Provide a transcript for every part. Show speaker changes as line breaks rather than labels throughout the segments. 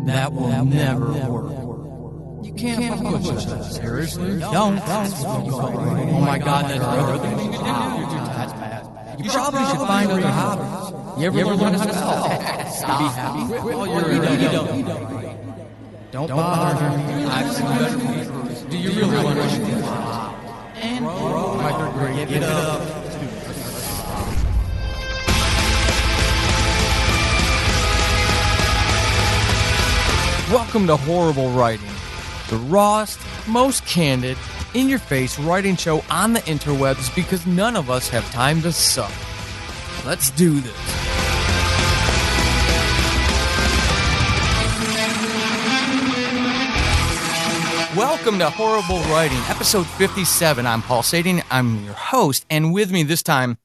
That will never work. You can't put yourself seriously. Don't. Oh my God, that's another thing. That's bad. You probably should find other hobbies. You ever learn to stop? Stop. While you're don't bother me. I've seen better things. Do you really want to stop? And my third grade, give it up. Welcome to Horrible Writing, the rawest, most candid, in-your-face writing show on the interwebs because none of us have time to suck. Let's do this. Welcome to Horrible Writing, episode 57. I'm Paul Sading. I'm your host, and with me this time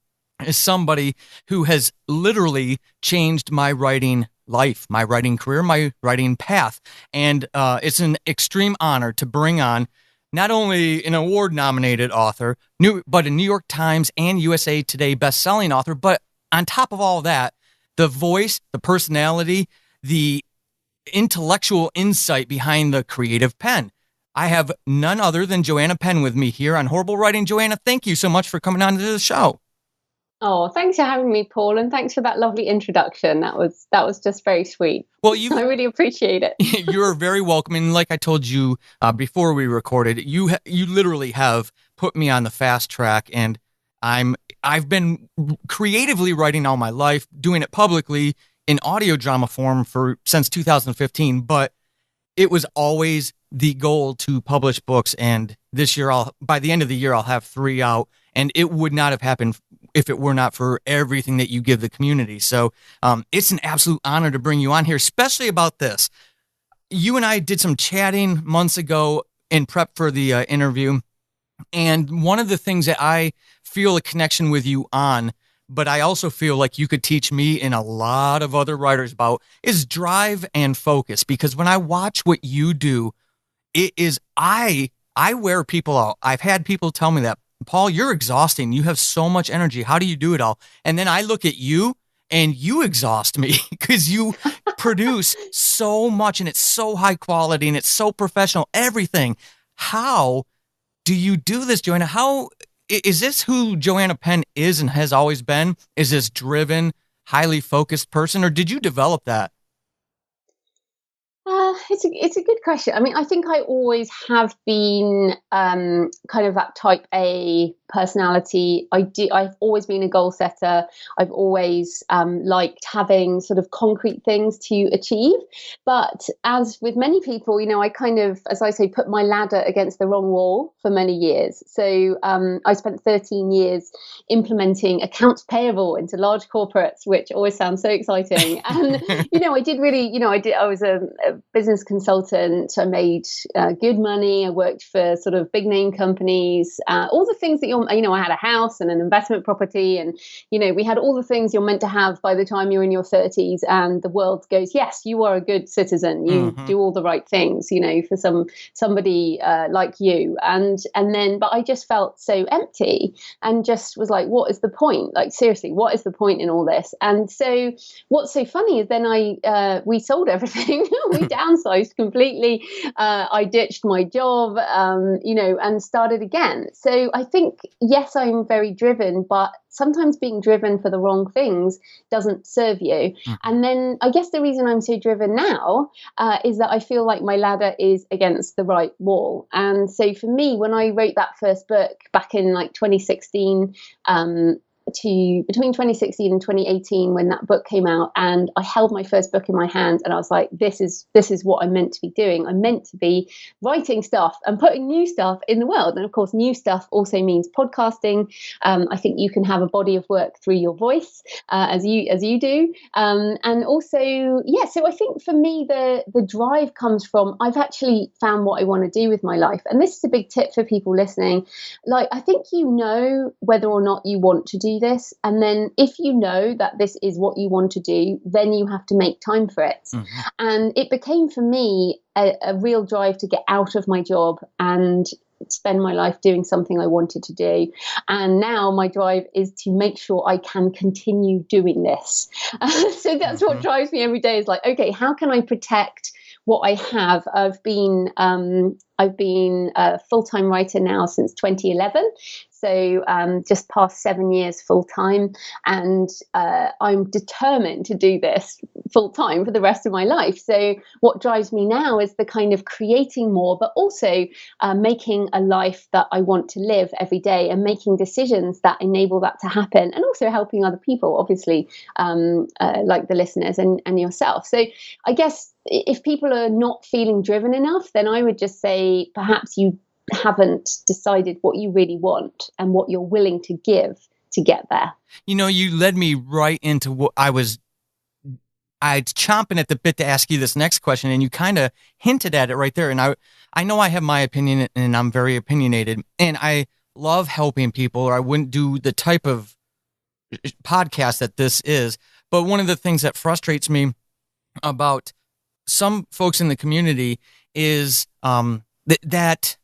is somebody who has literally changed my writing life, my writing career, my writing path. And it's an extreme honor to bring on not only an award-nominated author, but a New York Times and USA Today best-selling author, but on top of all that, the voice, the personality, the intellectual insight behind the creative pen. I have none other than Joanna Penn with me here on Horrible Writing. Joanna, thank you so much for coming on to the show.
Oh, thanks for having me, Paul, and thanks for that lovely introduction. That was just very sweet. Well, I really appreciate it.
You're very welcome, and like I told you before we recorded, you literally have put me on the fast track, and I've been creatively writing all my life, doing it publicly in audio drama form since 2015, but it was always the goal to publish books, and this year by the end of the year I'll have 3 out, and it would not have happened if it were not for everything that you give the community. So it's an absolute honor to bring you on here, especially about this. You and I did some chatting months ago in prep for the interview, and one of the things that I feel a connection with you on, but I also feel like you could teach me and a lot of other writers about, is drive and focus. Because when I watch what you do, it is, I wear people out. I've had people tell me that, Paul, you're exhausting. You have so much energy. How do you do it all? And then I look at you and you exhaust me because you produce so much and it's so high quality and it's so professional, everything. How do you do this, Joanna? How is this who Joanna Penn is and has always been? Is this driven, highly focused person, or did you develop that?
It's a good question. I mean, I think I always have been kind of that type A personality. I've always been a goal setter. I've always liked having sort of concrete things to achieve. But as with many people, I kind of, as I say, put my ladder against the wrong wall for many years. So I spent 13 years implementing accounts payable into large corporates, which always sounds so exciting. And, I did really, I was a business consultant. I made good money. I worked for sort of big name companies, all the things that I had a house and an investment property, and we had all the things you're meant to have by the time you're in your 30s, and the world goes, yes, you are a good citizen, you do all the right things, for somebody like you, and then but I just felt so empty and just was like, what is the point? Like, seriously, what is the point in all this? And so what's so funny is then we sold everything. We downsized completely. I ditched my job, and started again. So I think, yes, I'm very driven, but sometimes being driven for the wrong things doesn't serve you. And then I guess the reason I'm so driven now is that I feel like my ladder is against the right wall. And so for me, when I wrote that first book back in like 2016, between 2016 and 2018, when that book came out, and I held my first book in my hand, and I was like, this is what I'm meant to be doing. I'm meant to be writing stuff and putting new stuff in the world. And of course, new stuff also means podcasting. I think you can have a body of work through your voice, as you do. And also, so I think for me, the drive comes from, I've actually found what I want to do with my life. And this is a big tip for people listening. Like, I think whether or not you want to do this, and then if you know that this is what you want to do, then you have to make time for it. And it became for me a real drive to get out of my job and spend my life doing something I wanted to do. And now my drive is to make sure I can continue doing this. So that's what drives me every day, is like, okay, how can I protect what I have. I've been a full-time writer now since 2011. So just past 7 years full time, and I'm determined to do this full time for the rest of my life. So what drives me now is the kind of creating more, but also making a life that I want to live every day, and making decisions that enable that to happen, and also helping other people, obviously, like the listeners and yourself. So I guess if people are not feeling driven enough, then I would just say perhaps you haven't decided what you really want and what you're willing to give to get there.
You led me right into what I was chomping at the bit to ask you this next question, and you kind of hinted at it right there. And I know I have my opinion, and I'm very opinionated, and I love helping people, or I wouldn't do the type of podcast that this is. But one of the things that frustrates me about some folks in the community is that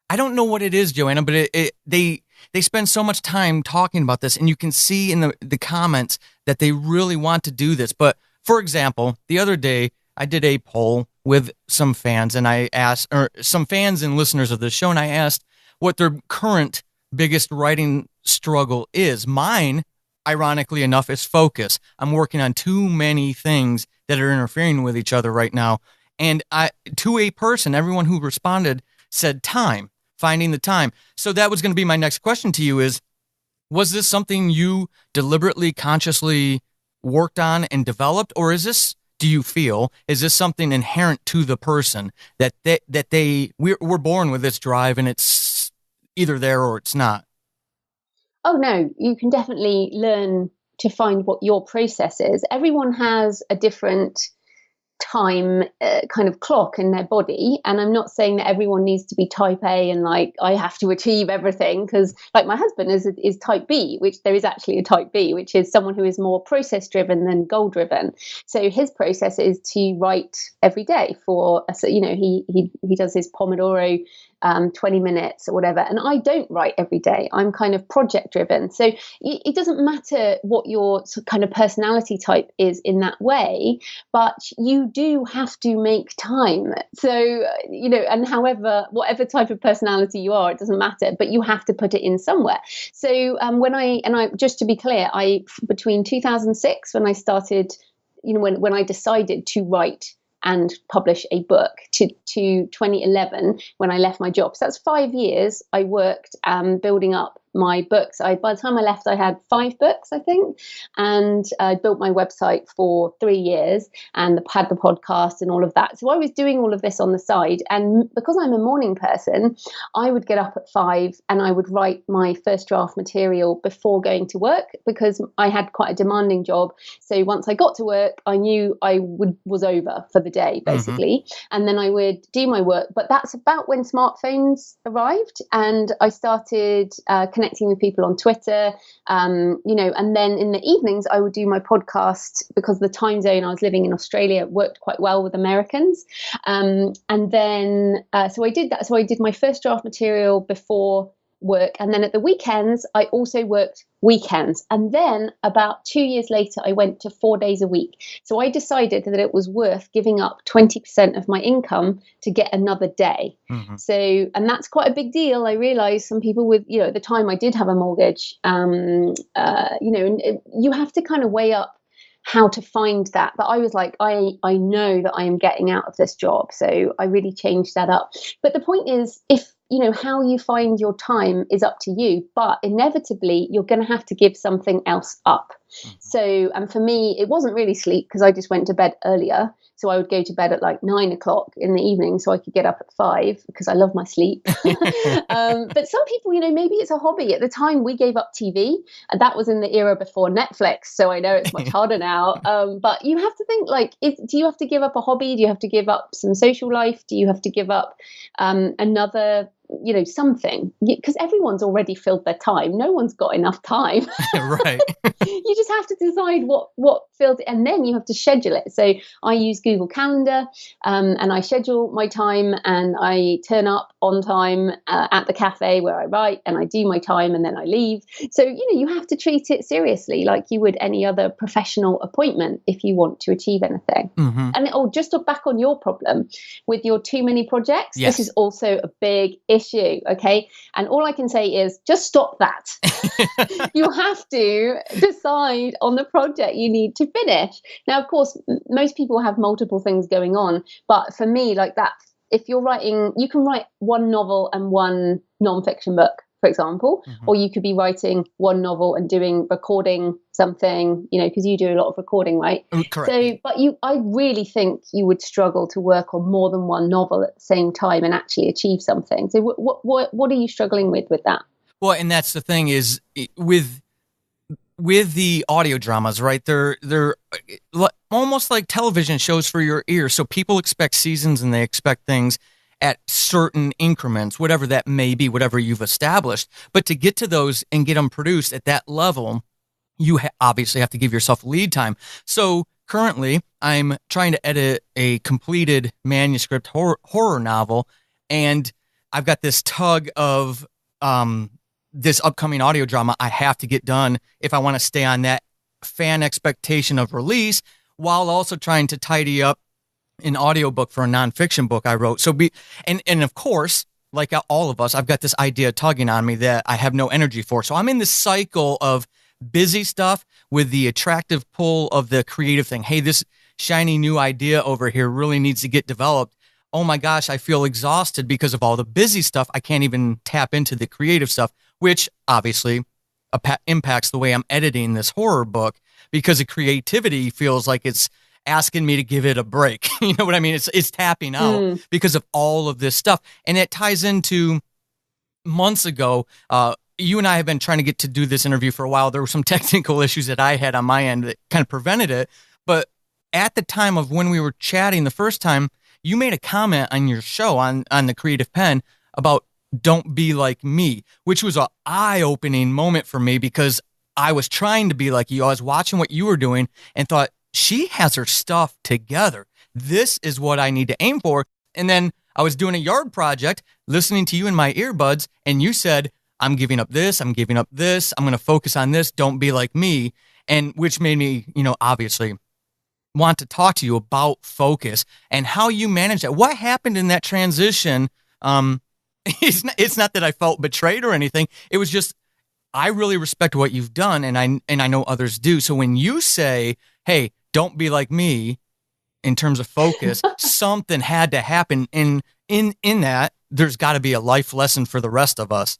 I don't know what it is, Joanna, but they spend so much time talking about this, and you can see in the comments that they really want to do this. But for example, the other day I did a poll with some fans, and I asked, or some fans and listeners of the show, and I asked what their current biggest writing struggle is. Mine, ironically enough, is focus. I'm working on too many things that are interfering with each other right now. And to a person, everyone who responded said time. Finding the time. So that was going to be my next question to you is, was this something you deliberately, consciously worked on and developed? Or is this something inherent to the person that we're born with this drive, and it's either there or it's not?
Oh, no, you can definitely learn to find what your process is. Everyone has a different time kind of clock in their body, and I'm not saying that everyone needs to be type A and like I have to achieve everything, because like my husband is type B, which there is actually a type B, which is someone who is more process driven than goal driven. So his process is to write every day for he does his Pomodoro 20 minutes or whatever. And I don't write every day. I'm kind of project driven. So it doesn't matter what your kind of personality type is in that way, but you do have to make time. So, and whatever type of personality you are, it doesn't matter, but you have to put it in somewhere. So just to be clear, between 2006, when I started, when I decided to write and publish a book, to 2011 when I left my job. So that's 5 years I worked building up my books. By the time I left, I had 5 books, I think, and I built my website for 3 years and had the podcast and all of that. So I was doing all of this on the side, and because I'm a morning person, I would get up at 5 and I would write my first draft material before going to work, because I had quite a demanding job. So once I got to work, I knew was over for the day, basically. Mm-hmm. And then I would do my work. But that's about when smartphones arrived, and I started connecting with people on Twitter, and then in the evenings I would do my podcast, because the time zone I was living in Australia worked quite well with Americans. And then so I did that. So I did my first draft material before work, and then at the weekends I also worked weekends. And then about 2 years later I went to 4 days a week. So I decided that it was worth giving up 20% of my income to get another day. Mm-hmm. So, and that's quite a big deal. I realized some people with, at the time I did have a mortgage, and you have to kind of weigh up how to find that. But I was like, I know that I am getting out of this job. So I really changed that up. But the point is, if how you find your time is up to you, but inevitably you're going to have to give something else up. Mm-hmm. So, and for me, it wasn't really sleep, because I just went to bed earlier. So I would go to bed at like 9 o'clock in the evening so I could get up at 5, because I love my sleep. But some people, maybe it's a hobby. At the time we gave up TV, and that was in the era before Netflix. So I know it's much harder now. But you have to think do you have to give up a hobby? Do you have to give up some social life? Do you have to give up another something, because everyone's already filled their time. No one's got enough time.
Right.
You just have to decide what fills it, and then you have to schedule it. So I use Google Calendar, and I schedule my time, and I turn up on time at the cafe where I write, and I do my time, and then I leave. So you have to treat it seriously, like you would any other professional appointment, if you want to achieve anything.
Mm-hmm.
And back on your problem with your too many projects.
Yes.
This is also a big issue. Okay, and all I can say is just stop that. You have to decide on the project you need to finish. Now, of course, most people have multiple things going on, but for me, like that, if you're writing, you can write one novel and one nonfiction book, for example, or you could be writing one novel and recording something, because you do a lot of recording, right?
Correct.
So, but I really think you would struggle to work on more than one novel at the same time and actually achieve something. So what are you struggling with that?
Well, and that's the thing is with the audio dramas, right? They're almost like television shows for your ears. So people expect seasons and they expect things at certain increments, whatever that may be, whatever you've established. But to get to those and get them produced at that level, you obviously have to give yourself lead time. So currently, I'm trying to edit a completed manuscript horror novel, and I've got this tug of this upcoming audio drama I have to get done if I want to stay on that fan expectation of release, while also trying to tidy up an audiobook for a nonfiction book I wrote. And of course, like all of us, I've got this idea tugging on me that I have no energy for. So I'm in this cycle of busy stuff with the attractive pull of the creative thing. Hey, this shiny new idea over here really needs to get developed. Oh my gosh, I feel exhausted because of all the busy stuff. I can't even tap into the creative stuff, which obviously impacts the way I'm editing this horror book, because the creativity feels like it's asking me to give it a break. You know what I mean? It's tapping out because of all of this stuff. And it ties into months ago. You and I have been trying to get to do this interview for a while. There were some technical issues that I had on my end that kind of prevented it. But at the time of when we were chatting the first time, you made a comment on your show on the Creative Pen about don't be like me, which was an eye-opening moment for me, because I was trying to be like you. I was watching what you were doing and thought, she has her stuff together. This is what I need to aim for. And then I was doing a yard project, listening to you in my earbuds, and you said, I'm giving up this, I'm giving up this, I'm going to focus on this, don't be like me. And which made me, obviously want to talk to you about focus and how you manage that. What happened in that transition? It's not that I felt betrayed or anything. It was just, I really respect what you've done, and I know others do. So when you say, hey, don't be like me in terms of focus, something had to happen. And in that, there's got to be a life lesson for the rest of us.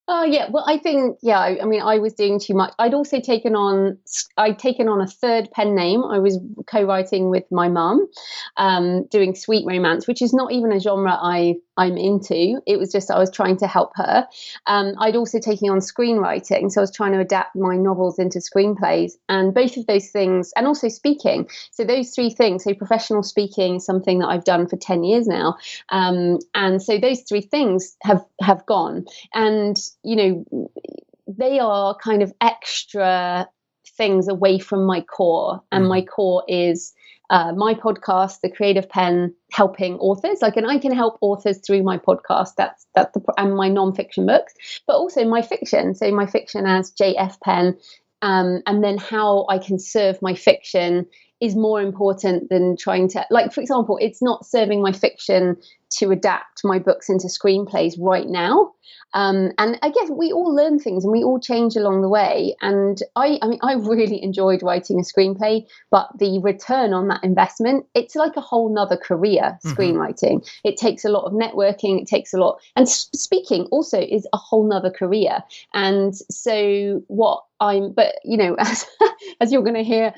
Oh yeah, well, I think I mean, I was doing too much. I'd taken on a third pen name. I was co-writing with my mum, doing sweet romance, which is not even a genre I'm into. It was just I was trying to help her. I'd also taken on screenwriting, so I was trying to adapt my novels into screenplays, and both of those things, and also speaking. So those three things. So professional speaking is something that I've done for 10 years now, and so those three things have gone, and they are kind of extra things away from my core, and my core is my podcast, The Creative Pen, helping authors. And I can help authors through my podcast. And my nonfiction books, but also my fiction. So my fiction as JF Penn, and then how I can serve my fiction is more important than trying to, for example, it's not serving my fiction to adapt my books into screenplays right now. And I guess we all learn things and we all change along the way. And I mean, I really enjoyed writing a screenplay, but the return on that investment, it's like a whole nother career, screenwriting. It takes a lot of networking. It takes a lot. And speaking also is a whole nother career. And so as you're going to hear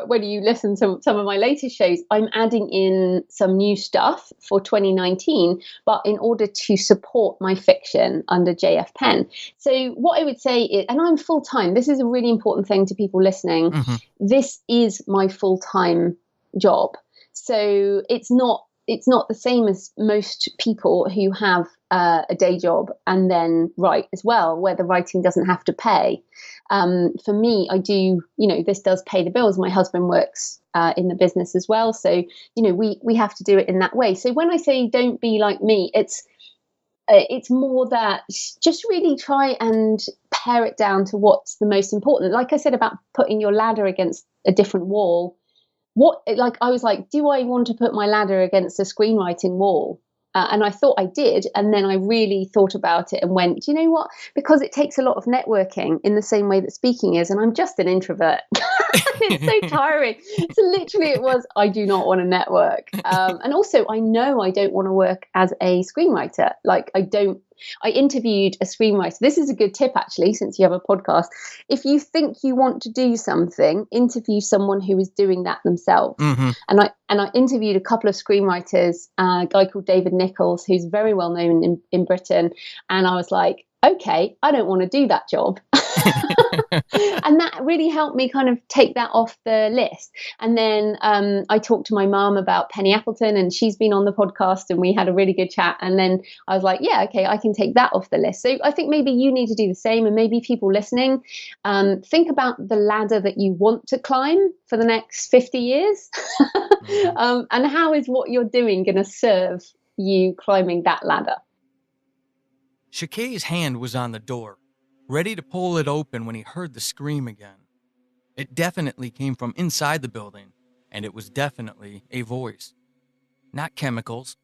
when you listen to some of my latest shows, I'm adding in some new stuff for 2019, but in order to support my fiction under JF Penn. So what I would say is, and I'm full-time, this is a really important thing to people listening. This is my full-time job. So it's not the same as most people who have a day job and then write as well, where the writing doesn't have to pay. For me, I do, this does pay the bills. My husband works in the business as well. So, we have to do it in that way. So when I say don't be like me, it's more that just really try and pare it down to what's the most important. Like I said about putting your ladder against a different wall, I was like, do I want to put my ladder against a screenwriting wall? And I thought I did. And then I really thought about it and went, do you know what? Because it takes a lot of networking in the same way that speaking is. And I'm just an introvert. It's so tiring. So literally it was, I do not want to network. And also I know I don't want to work as a screenwriter. I interviewed a screenwriter. This is a good tip, actually, since you have a podcast. If you think you want to do something, interview someone who is doing that themselves.
Mm-hmm.
And I interviewed a couple of screenwriters, a guy called David Nichols, who's very well known in Britain. And I was like, okay, I don't want to do that job. And that really helped me kind of take that off the list. And then I talked to my mom about Penny Appleton, and she's been on the podcast and we had a really good chat. And then I was like, yeah, okay, I can take that off the list. So I think maybe you need to do the same. And maybe people listening, think about the ladder that you want to climb for the next 50 years. And how is what you're doing going to serve you climbing that ladder?
Shakay's hand was on the door, ready to pull it open when he heard the scream again. It definitely came from inside the building, and it was definitely a voice. Not chemicals,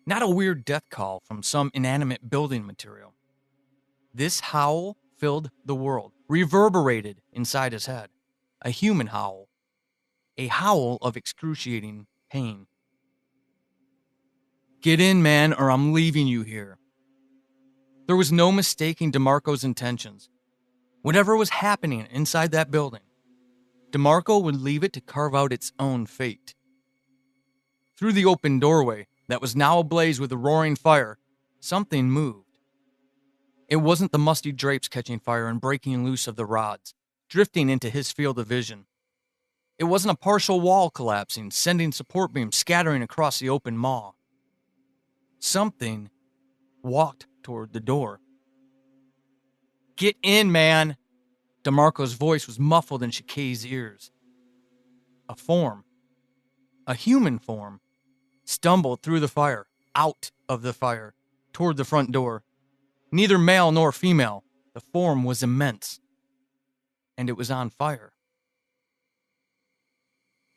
not a weird death call from some inanimate building material. This howl filled the world, reverberated inside his head. A human howl. A howl of excruciating pain. Get in, man, or I'm leaving you here. There was no mistaking DeMarco's intentions. Whatever was happening inside that building, DeMarco would leave it to carve out its own fate. Through the open doorway that was now ablaze with a roaring fire, something moved. It wasn't the musty drapes catching fire and breaking loose of the rods, drifting into his field of vision. It wasn't a partial wall collapsing, sending support beams scattering across the open maw. Something walked toward the door. Get in, man! DeMarco's voice was muffled in Shakay's ears. A form, a human form, stumbled through the fire, out of the fire, toward the front door. Neither male nor female, the form was immense, and it was on fire.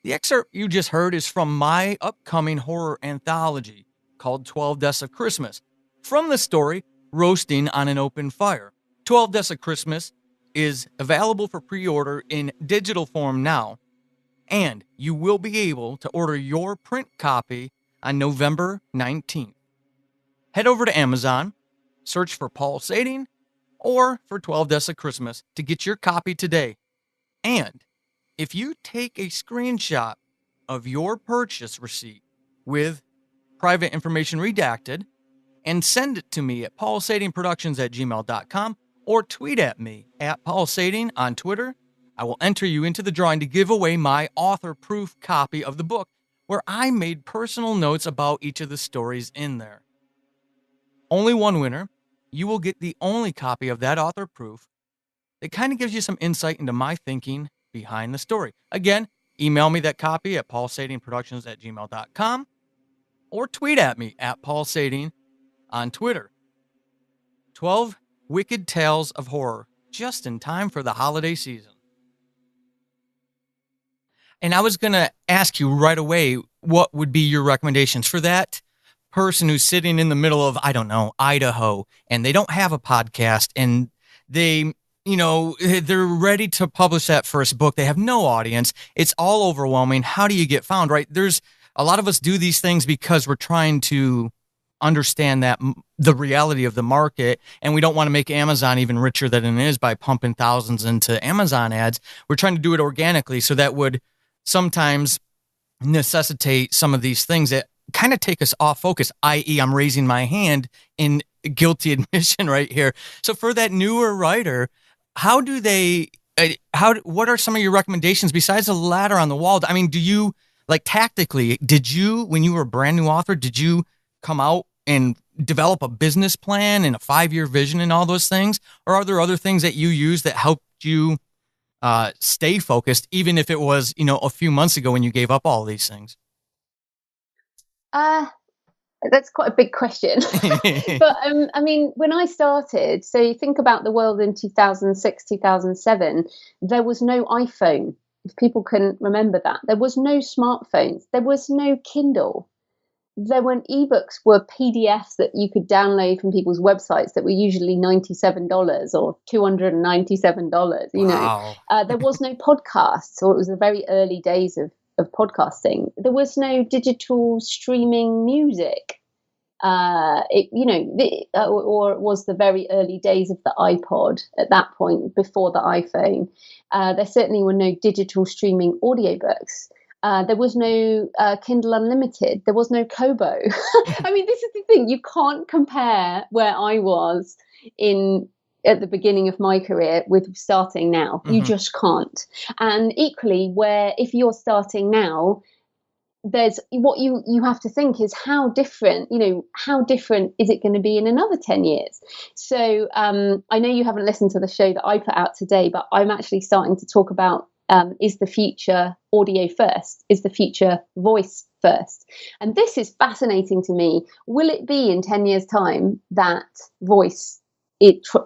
The excerpt you just heard is from my upcoming horror anthology called 12 Deaths of Christmas, from the story Roasting on an Open Fire. 12 Deaths of Christmas is available for pre-order in digital form now, and you will be able to order your print copy on November 19th. Head over to Amazon, search for Pulsating or for 12 Deaths of Christmas to get your copy today. And if you take a screenshot of your purchase receipt with private information redacted and send it to me at pulsatingproductions@gmail.com or tweet at me at pulsating on Twitter, I will enter you into the drawing to give away my author-proof copy of the book where I made personal notes about each of the stories in there. Only one winner. You will get the only copy of that author-proof. It kind of gives you some insight into my thinking behind the story. Again, email me that copy at pulsatingproductions@gmail.com or tweet at me at pulsating on Twitter. 12 wicked tales of horror, just in time for the holiday season. And I was going to ask you right away, what would be your recommendations for that person who's sitting in the middle of, I don't know, Idaho, and they don't have a podcast, and they, they're ready to publish that first book. They have no audience. It's all overwhelming. How do you get found, right? There's a lot of us do these things because we're trying to understand that the reality of the market, and we don't want to make Amazon even richer than it is by pumping thousands into Amazon ads. We're trying to do it organically, so that would sometimes necessitate some of these things that kind of take us off focus, i.e. I'm raising my hand in guilty admission right here. So for that newer writer, how do they, what are some of your recommendations besides the ladder on the wall? I mean, do you, like tactically, when you were a brand new author, did you come out and develop a business plan and a 5-year vision and all those things? Or are there other things that you use that helped you stay focused, even if it was, a few months ago when you gave up all these things?
That's quite a big question. But I mean, when I started, so you think about the world in 2006, 2007, there was no iPhone. If people can remember that, there was no smartphones, there was no Kindle. There weren't ebooks, were PDFs that you could download from people's websites that were usually $97 or $297.
Wow.
There was no podcasts, so it was the very early days of podcasting. There was no digital streaming music. Or it was the very early days of the iPod at that point, before the iPhone. There certainly were no digital streaming audiobooks. There was no Kindle Unlimited. There was no Kobo. I mean, this is the thing. You can't compare where I was at the beginning of my career with starting now. You just can't. And equally, where if you're starting now, there's what you have to think is how different is it going to be in another 10 years. So I know you haven't listened to the show that I put out today, but I'm actually starting to talk about is the future audio first? Is the future voice first? And this is fascinating to me. Will it be in 10 years' time that voice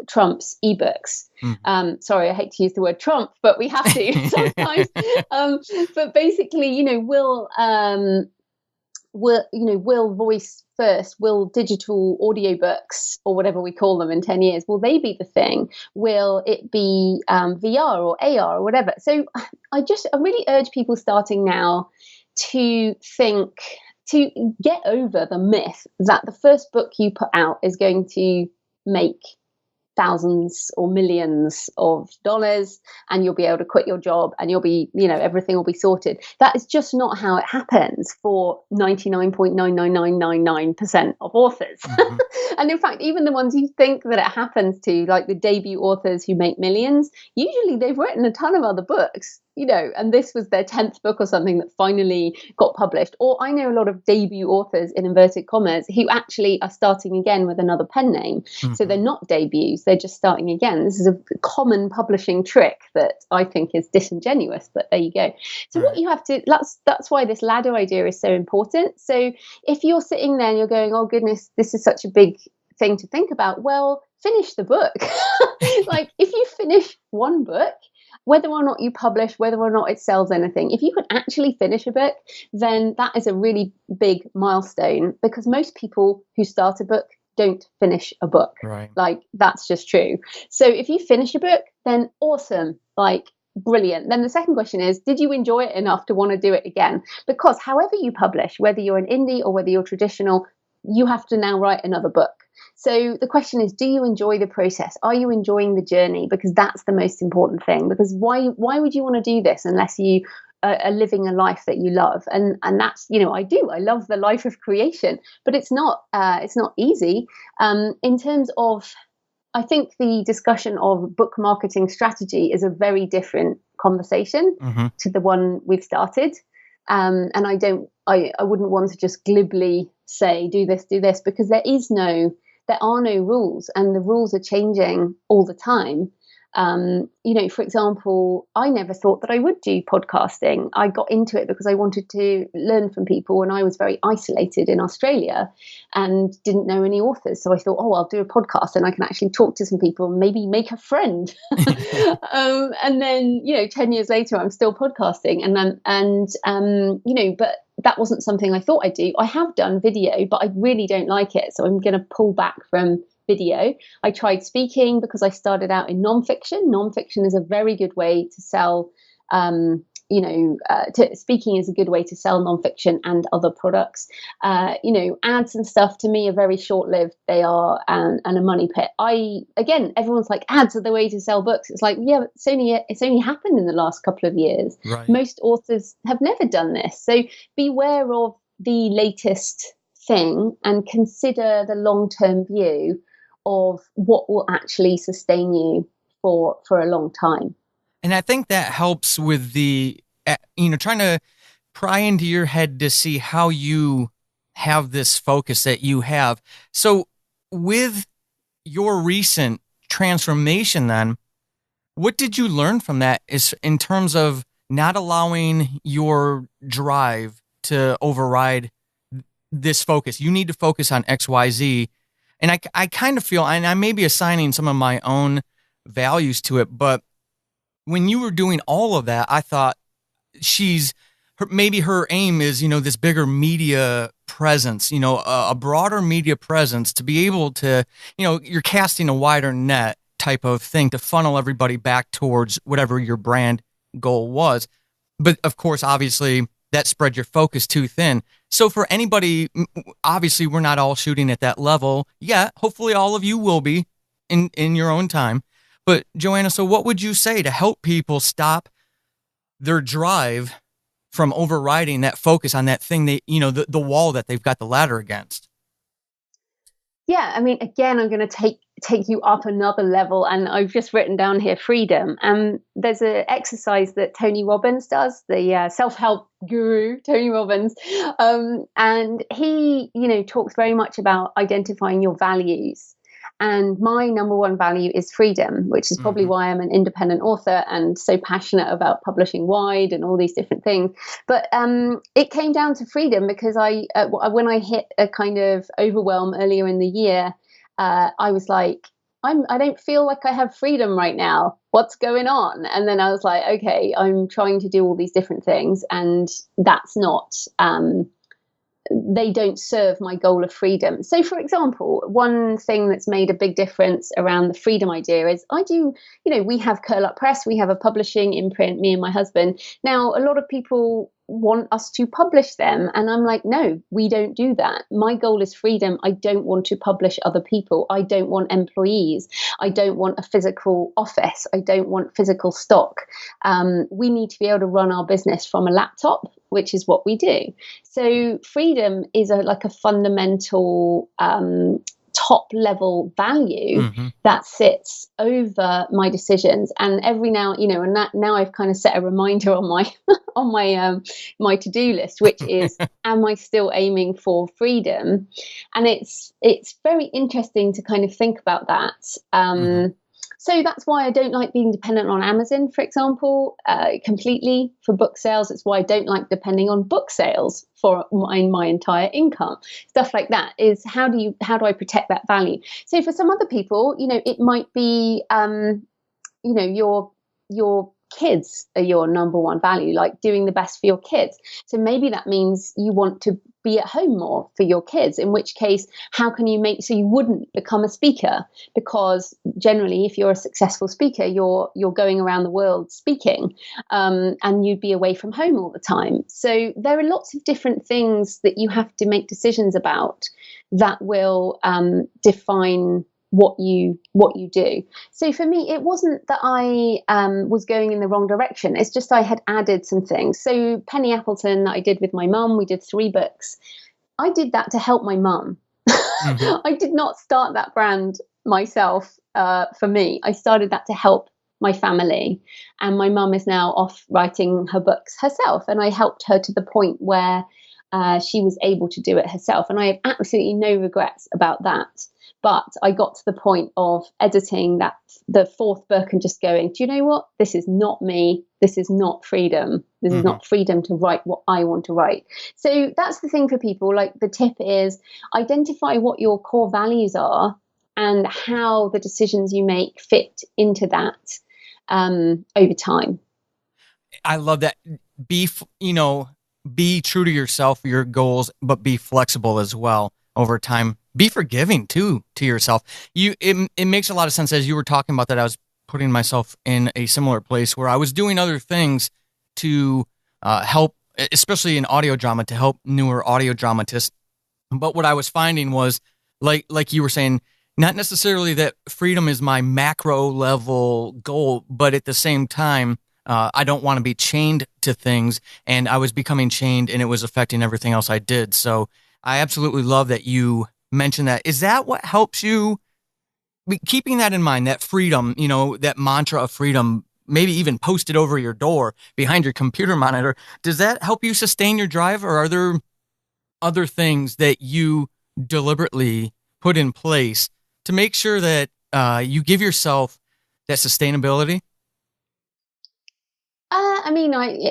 trumps ebooks? Sorry, I hate to use the word Trump, but we have to sometimes. But basically, will voice first, will digital audiobooks or whatever we call them in 10 years, will they be the thing? Will it be VR or AR or whatever? So I really urge people starting now to get over the myth that the first book you put out is going to make thousands or millions of dollars, and you'll be able to quit your job and you'll be, everything will be sorted. That is just not how it happens for 99.99999% of authors. And in fact, even the ones you think that it happens to, like the debut authors who make millions, usually they've written a ton of other books, and this was their 10th book or something that finally got published. Or I know a lot of debut authors, in inverted commas, who actually are starting again with another pen name. So they're not debuts, they're just starting again. This is a common publishing trick that I think is disingenuous, but there you go. So what you have to, that's why this ladder idea is so important. So if you're sitting there and you're going, oh goodness, this is such a big thing to think about, well, finish the book. Like if you finish one book, whether or not you publish, whether or not it sells anything, if you can actually finish a book, then that is a really big milestone, because most people who start a book don't finish a book.
Right.
Like that's just true. So if you finish a book, then awesome, like brilliant. Then the second question is, did you enjoy it enough to want to do it again? Because however you publish, whether you're an indie or whether you're traditional, you have to now write another book. So the question is, do you enjoy the process? Are you enjoying the journey? Because that's the most important thing. Because why would you want to do this unless you are living a life that you love? And that's, I love the life of creation, but it's not easy. In terms of, I think the discussion of book marketing strategy is a very different conversation to the one we've started. And I wouldn't want to just glibly say, do this, because there are no rules, and the rules are changing all the time. For example, I never thought that I would do podcasting. I got into it because I wanted to learn from people, and I was very isolated in Australia and didn't know any authors. So I thought, I'll do a podcast and I can actually talk to some people and maybe make a friend. And then, 10 years later, I'm still podcasting, but that wasn't something I thought I'd do. I have done video, but I really don't like it. So I'm going to pull back from video. I tried speaking because I started out in nonfiction. Nonfiction is a very good way to sell, speaking is a good way to sell nonfiction and other products. Ads and stuff to me are very short-lived. They are and a money pit. Everyone's like, ads are the way to sell books. It's like, yeah, it's only happened in the last couple of years.
Right.
Most authors have never done this. So beware of the latest thing and consider the long-term view of what will actually sustain you for a long time.
And I think that helps with the, trying to pry into your head to see how you have this focus that you have. So with your recent transformation then, what did you learn from that is in terms of not allowing your drive to override this focus? You need to focus on XYZ. And I kind of feel, and I may be assigning some of my own values to it, but when you were doing all of that, I thought maybe her aim is, this bigger media presence, a broader media presence to be able to, you're casting a wider net type of thing to funnel everybody back towards whatever your brand goal was. But of course, obviously, that spread your focus too thin. So for anybody, obviously, we're not all shooting at that level yet. Hopefully, all of you will be in your own time. But Joanna, so what would you say to help people stop their drive from overriding that focus on that thing the wall that they've got the ladder against?
Yeah, I mean, again, I'm going to take you up another level, and I've just written down here freedom. There's an exercise that Tony Robbins does, the self-help guru Tony Robbins, and he, talks very much about identifying your values. And my number one value is freedom, which is probably why I'm an independent author and so passionate about publishing wide and all these different things. But it came down to freedom because when I hit a kind of overwhelm earlier in the year, I was like, I don't feel like I have freedom right now. What's going on? And then I was like, okay, I'm trying to do all these different things, and that's not. They don't serve my goal of freedom. So, for example, one thing that's made a big difference around the freedom idea is we have Curl Up Press, we have a publishing imprint, me and my husband. Now, a lot of people want us to publish them. And I'm like, no, we don't do that. My goal is freedom. I don't want to publish other people. I don't want employees. I don't want a physical office. I don't want physical stock. We need to be able to run our business from a laptop, which is what we do. So freedom is like a fundamental top level value that sits over my decisions. And every now, and now I've kind of set a reminder on my on my to-do list, which is, am I still aiming for freedom? And it's very interesting to kind of think about that. So that's why I don't like being dependent on Amazon, for example, completely for book sales. It's why I don't like depending on book sales for my entire income. Stuff like that is how do I protect that value? So for some other people, it might be, your kids are your number one value, like doing the best for your kids. So maybe that means you want to be at home more for your kids, in which case, how can you make so you wouldn't become a speaker? Because generally, if you're a successful speaker, you're going around the world speaking, and you'd be away from home all the time. So there are lots of different things that you have to make decisions about that will define what you do. So for me, it wasn't that I was going in the wrong direction. It's just I had added some things. So Penny Appleton that I did with my mum, we did 3 books. I did that to help my mum. I did not start that brand myself for me. I started that to help my family. And my mum is now off writing her books herself. And I helped her to the point where she was able to do it herself. And I have absolutely no regrets about that. But I got to the point of editing the 4th book and just going, do you know what? This is not me. This is not freedom. This is not freedom to write what I want to write. So that's the thing for people. Like, the tip is identify what your core values are and how the decisions you make fit into that over time.
I love that. Be true to yourself, your goals, but be flexible as well over time. Be forgiving too to yourself. It makes a lot of sense as you were talking about that. I was putting myself in a similar place where I was doing other things to help, especially in audio drama, to help newer audio dramatists. But what I was finding was, like you were saying, not necessarily that freedom is my macro level goal, but at the same time, I don't want to be chained to things, and I was becoming chained, and it was affecting everything else I did. So I absolutely love that you mentioned that. Is that what helps you, keeping that in mind, that freedom, that mantra of freedom, maybe even posted over your door behind your computer monitor? Does that help you sustain your drive, or are there other things that you deliberately put in place to make sure that you give yourself that sustainability?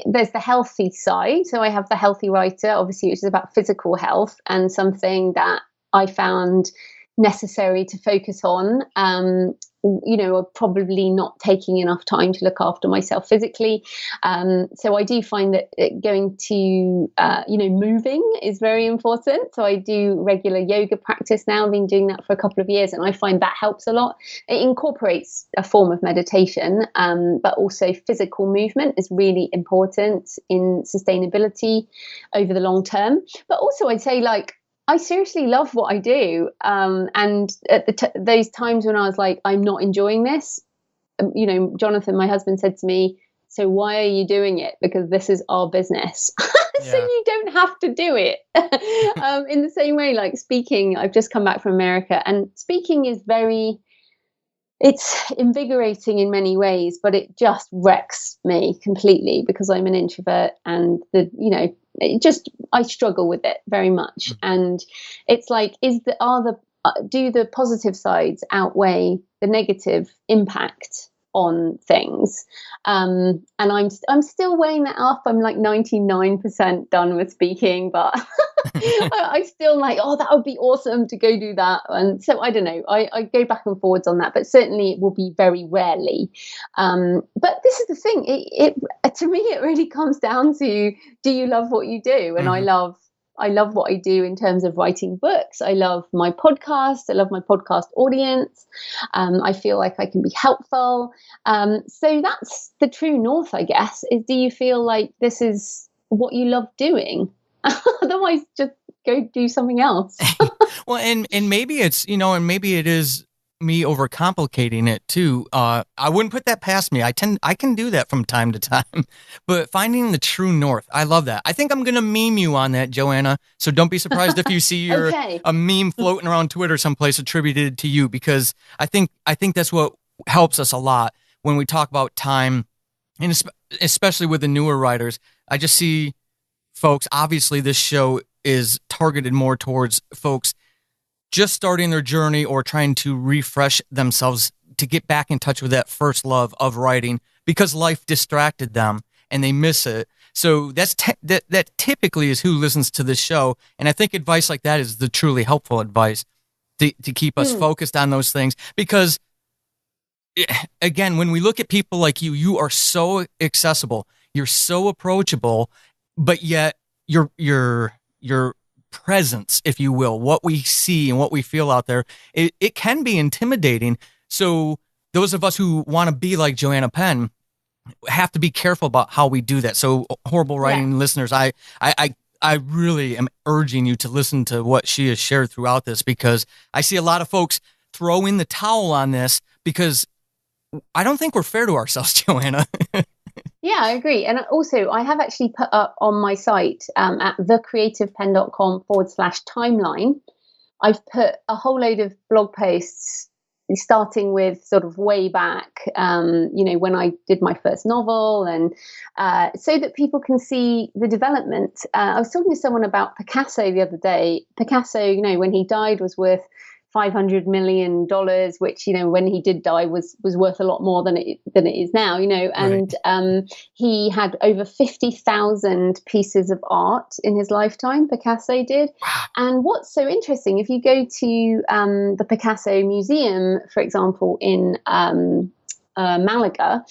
There's the healthy side. So I have the Healthy Writer, obviously, which is about physical health and something that I found necessary to focus on. Probably not taking enough time to look after myself physically. So I do find that going to, moving is very important. So I do regular yoga practice now. I've been doing that for a couple of years, and I find that helps a lot. It incorporates a form of meditation, but also physical movement is really important in sustainability over the long term. But also, I'd say, like, I seriously love what I do. And at those times when I was like, I'm not enjoying this, Jonathan, my husband, said to me, so why are you doing it? Because this is our business. So
Yeah.
you don't have to do it. In the same way, like speaking, I've just come back from America, and speaking is it's invigorating in many ways, but it just wrecks me completely because I'm an introvert, and I struggle with it very much. And it's like, do the positive sides outweigh the negative impact on things? And I'm still weighing that up. I'm like 99% done with speaking, but I still like, oh, that would be awesome to go do that. And so I don't know. I go back and forwards on that, but certainly it will be very rarely. But this is the thing. It to me, it really comes down to, do you love what you do? And I love what I do in terms of writing books. I love my podcast. I love my podcast audience. I feel like I can be helpful. So that's the true north, I guess, is, do you feel like this is what you love doing? Otherwise, just go do something else.
Well, and maybe it's, and maybe it is me overcomplicating it too. I wouldn't put that past me. I can do that from time to time, but finding the true north, I love that. I think I'm going to meme you on that, Joanna. So don't be surprised if you see
Okay.
a meme floating around Twitter someplace attributed to you, because I think that's what helps us a lot when we talk about time, and especially with the newer writers. I just see folks, obviously this show is targeted more towards folks just starting their journey or trying to refresh themselves to get back in touch with that first love of writing, because life distracted them and they miss it. So that typically is who listens to this show. And I think advice like that is the truly helpful advice to keep us focused on those things. Because again, when we look at people like you, you are so accessible, you're so approachable, but yet your presence, if you will, what we see and what we feel out there, it can be intimidating. So those of us who want to be like Joanna Penn have to be careful about how we do that. So Horrible Writing listeners, I really am urging you to listen to what she has shared throughout this, because I see a lot of folks throw in the towel on this because I don't think we're fair to ourselves, Joanna.
Yeah, I agree. And also, I have actually put up on my site at thecreativepen.com/timeline, I've put a whole load of blog posts, starting with sort of way back, when I did my first novel, and so that people can see the development. I was talking to someone about Picasso the other day. Picasso, when he died, was worth $500 million, which, when he did die was worth a lot more than it is now, and he had over 50,000 pieces of art in his lifetime, Picasso did. And what's so interesting, if you go to the Picasso Museum, for example, in Malaga,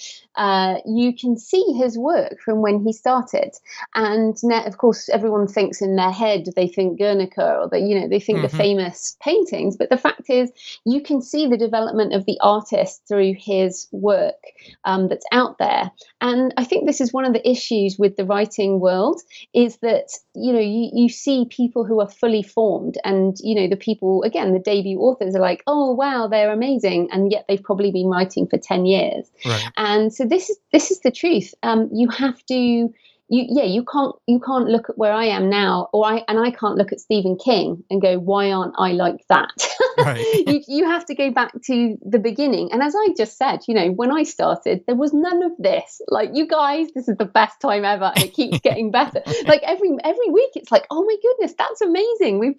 you can see his work from when he started. And now, of course, everyone thinks in their head, they think Guernica, or they think the famous paintings. But the fact is, you can see the development of the artist through his work that's out there. And I think this is one of the issues with the writing world, is that, you see people who are fully formed, and, the people, again, the debut authors are like, oh, wow, they're amazing. And yet they've probably been writing for 10 years.
Right.
And so this is the truth. You have to you can't look at where I am now, I can't look at Stephen King and go, why aren't I like that?
Right.
You have to go back to the beginning. And as I just said, when I started, there was none of this. Like, you guys, this is the best time ever, and it keeps getting better. Like every week, it's like, oh my goodness, that's amazing.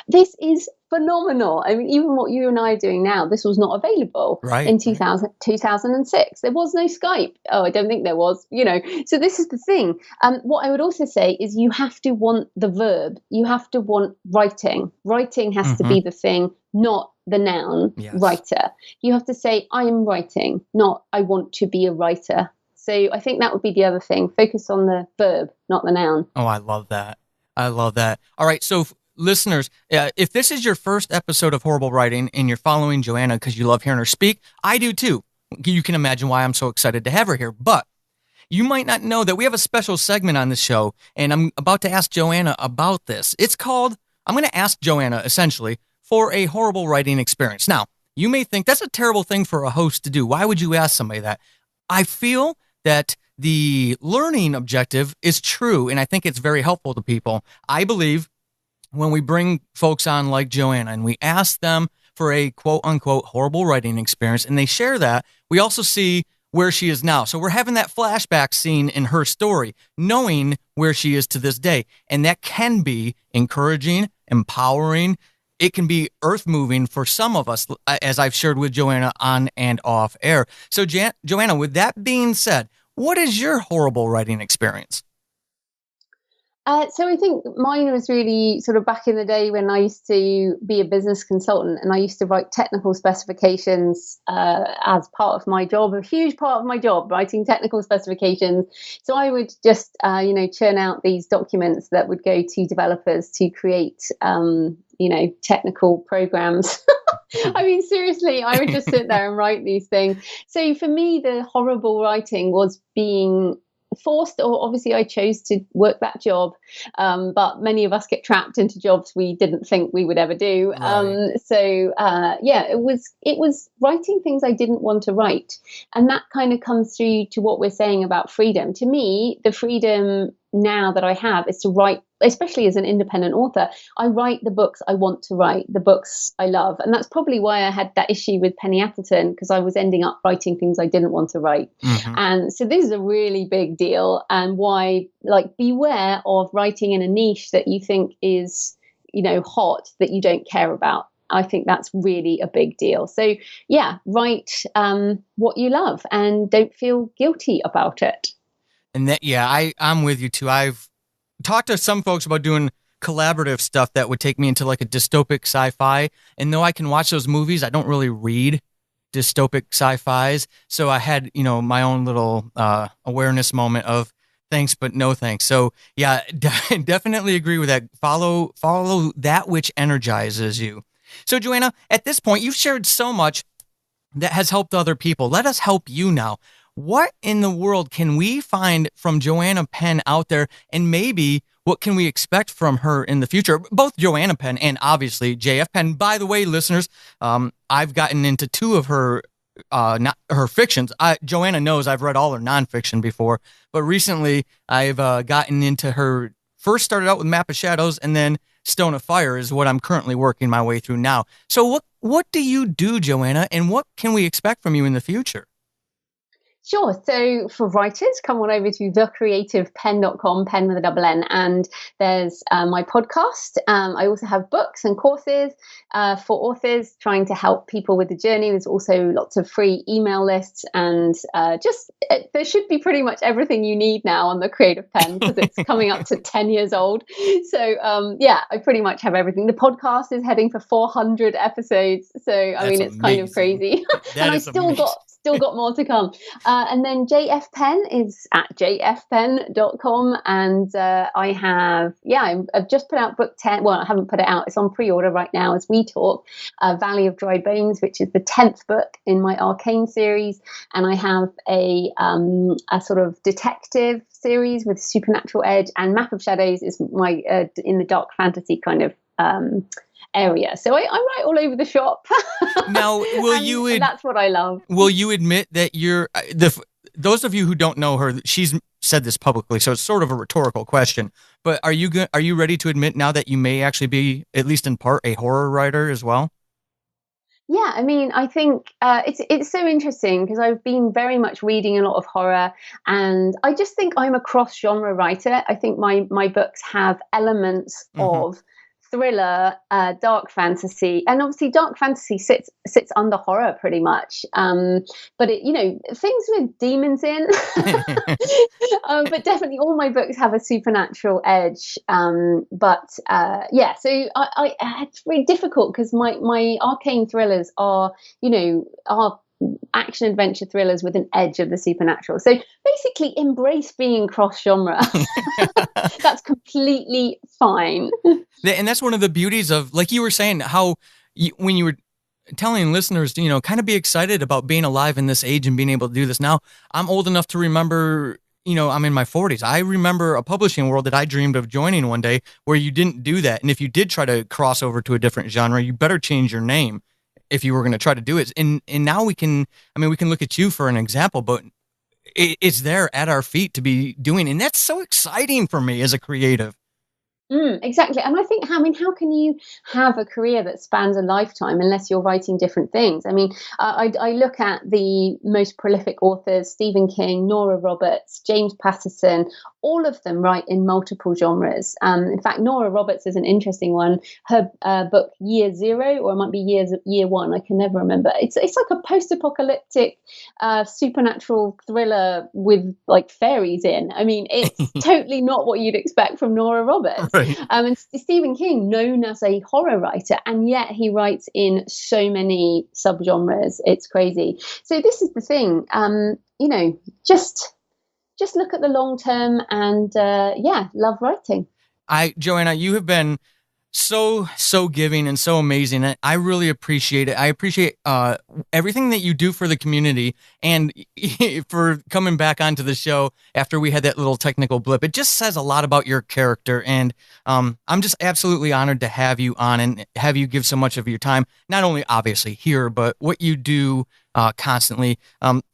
This is phenomenal. I mean, even what you and I are doing now, this was not available
Right.
in 2006. There was no Skype. Oh, I don't think there was, So this is the thing. What I would also say is you have to want the verb. You have to want writing. Writing has to be the thing, not the noun,
Yes.
writer. You have to say, I am writing, not I want to be a writer. So I think that would be the other thing. Focus on the verb, not the noun.
Oh, I love that. I love that. All right. So, listeners, if this is your first episode of Horrible Writing and you're following Joanna because you love hearing her speak, I do too. You can imagine why I'm so excited to have her here. But you might not know that we have a special segment on this show, and I'm about to ask Joanna about this. It's called, I'm going to ask Joanna, essentially, for a horrible writing experience. Now, you may think that's a terrible thing for a host to do. Why would you ask somebody that? I feel that the learning objective is true, and I think it's very helpful to people. I believe when we bring folks on like Joanna and we ask them for a quote-unquote horrible writing experience, and they share that, we also see where she is now. So we're having that flashback scene in her story, knowing where she is to this day. And that can be encouraging, empowering. It can be earth-moving for some of us, as I've shared with Joanna on and off air. So Joanna, with that being said, what is your horrible writing experience?
So I think mine was really sort of back in the day when I used to be a business consultant, and I used to write technical specifications as part of my job, a huge part of my job, writing technical specifications. So I would just, churn out these documents that would go to developers to create, technical programs. I mean, seriously, I would just sit there and write these things. So for me, the horrible writing was being forced, or obviously I chose to work that job, but many of us get trapped into jobs we didn't think we would ever do.
Right.
It was writing things I didn't want to write, and that kind of comes through to what we're saying about freedom. To me, the freedom now that I have is to write, especially as an independent author. I write the books I want to write, the books I love. And that's probably why I had that issue with Penny Appleton, because I was ending up writing things I didn't want to write.
Mm-hmm.
And so this is a really big deal, and why, beware of writing in a niche that you think is, hot, that you don't care about. I think that's really a big deal. So yeah, write what you love and don't feel guilty about it.
And that, I'm with you too. I've talked to some folks about doing collaborative stuff that would take me into like a dystopic sci-fi. And though I can watch those movies, I don't really read dystopic sci-fis. So I had, my own little awareness moment of thanks, but no thanks. So yeah, definitely agree with that. Follow that which energizes you. So Joanna, at this point, you've shared so much that has helped other people. Let us help you now. What in the world can we find from Joanna Penn out there, and maybe what can we expect from her in the future? Both Joanna Penn and obviously JF Penn. By the way, listeners, I've gotten into two of her not her fictions. Joanna knows I've read all her nonfiction before, but recently I've gotten into her. First started out with Map of Shadows, and then Stone of Fire is what I'm currently working my way through now. So what do you do, Joanna, and what can we expect from you in the future?
Sure. So for writers, come on over to thecreativepenn.com, pen with a double N, and there's my podcast. I also have books and courses for authors trying to help people with the journey. There's also lots of free email lists, and there should be pretty much everything you need now on the Creative Penn, because it's coming up to 10 years old. So I pretty much have everything. The podcast is heading for 400 episodes. So I mean, it's kind of crazy. And I still got more to come. And then JF Penn is at jfpenn.com. And I've just put out book 10. Well, I haven't put it out. It's on pre-order right now as we talk. Valley of Dry Bones, which is the 10th book in my Arcane series. And I have a sort of detective series with supernatural edge. And Map of Shadows is my in the dark fantasy kind of area. So I write all over the shop.
Now,
and that's what I love.
Will you admit that you're those of you who don't know her, she's said this publicly, so it's sort of a rhetorical question. But are you ready to admit now that you may actually be, at least in part, a horror writer as well?
Yeah, I mean, I think it's so interesting because I've been very much reading a lot of horror, and I just think I'm a cross genre writer. I think my books have elements
Mm-hmm.
of thriller, dark fantasy, and obviously dark fantasy sits under horror pretty much. But things with demons in. But definitely all my books have a supernatural edge. So it's really difficult because my arcane thrillers are action adventure thrillers with an edge of the supernatural. So basically embrace being cross genre. That's completely fine.
And that's one of the beauties of, like you were saying, how when you were telling listeners to, kind of be excited about being alive in this age and being able to do this now. I'm old enough to remember, I'm in my 40s. I remember a publishing world that I dreamed of joining one day where you didn't do that. And if you did try to cross over to a different genre, you better change your name if you were going to try to do it. And now we can look at you for an example, but it's there at our feet to be doing. And that's so exciting for me as a creative.
Exactly. And I think, how can you have a career that spans a lifetime unless you're writing different things? I mean, I look at the most prolific authors, Stephen King, Nora Roberts, James Patterson, all of them write in multiple genres. In fact, Nora Roberts is an interesting one. Her book Year Zero, or it might be Year One, I can never remember. It's like a post-apocalyptic supernatural thriller with like fairies in. I mean, it's totally not what you'd expect from Nora Roberts.
Right.
And Stephen King, known as a horror writer, and yet he writes in so many subgenres. It's crazy. So this is the thing. Just look at the long term and love writing.
Joanna, you have been so giving and so amazing. I really appreciate it. I appreciate everything that you do for the community and for coming back onto the show after we had that little technical blip. It just says a lot about your character, and I'm just absolutely honored to have you on and have you give so much of your time, not only obviously here, but what you do constantly.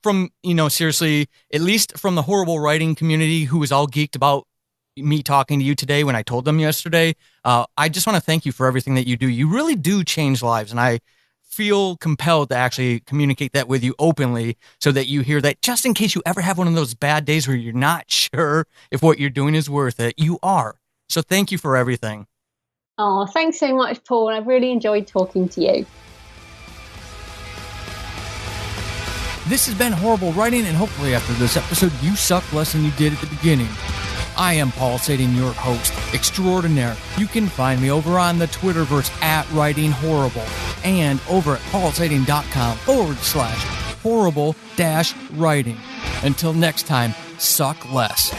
From, seriously, at least from the horrible writing community who was all geeked about me talking to you today when I told them yesterday. I just want to thank you for everything that you do. You really do change lives, and I feel compelled to actually communicate that with you openly so that you hear that, just in case you ever have one of those bad days where you're not sure if what you're doing is worth it. You are. So thank you for everything.
Oh, thanks so much, Paul. I've really enjoyed talking to you.
This has been Horrible Writing, and hopefully after this episode, you suck less than you did at the beginning. I am Paul Sadin, your host extraordinaire. You can find me over on the Twitterverse at Writing Horrible and over at paulsadin.com/horrible-writing. Until next time, suck less.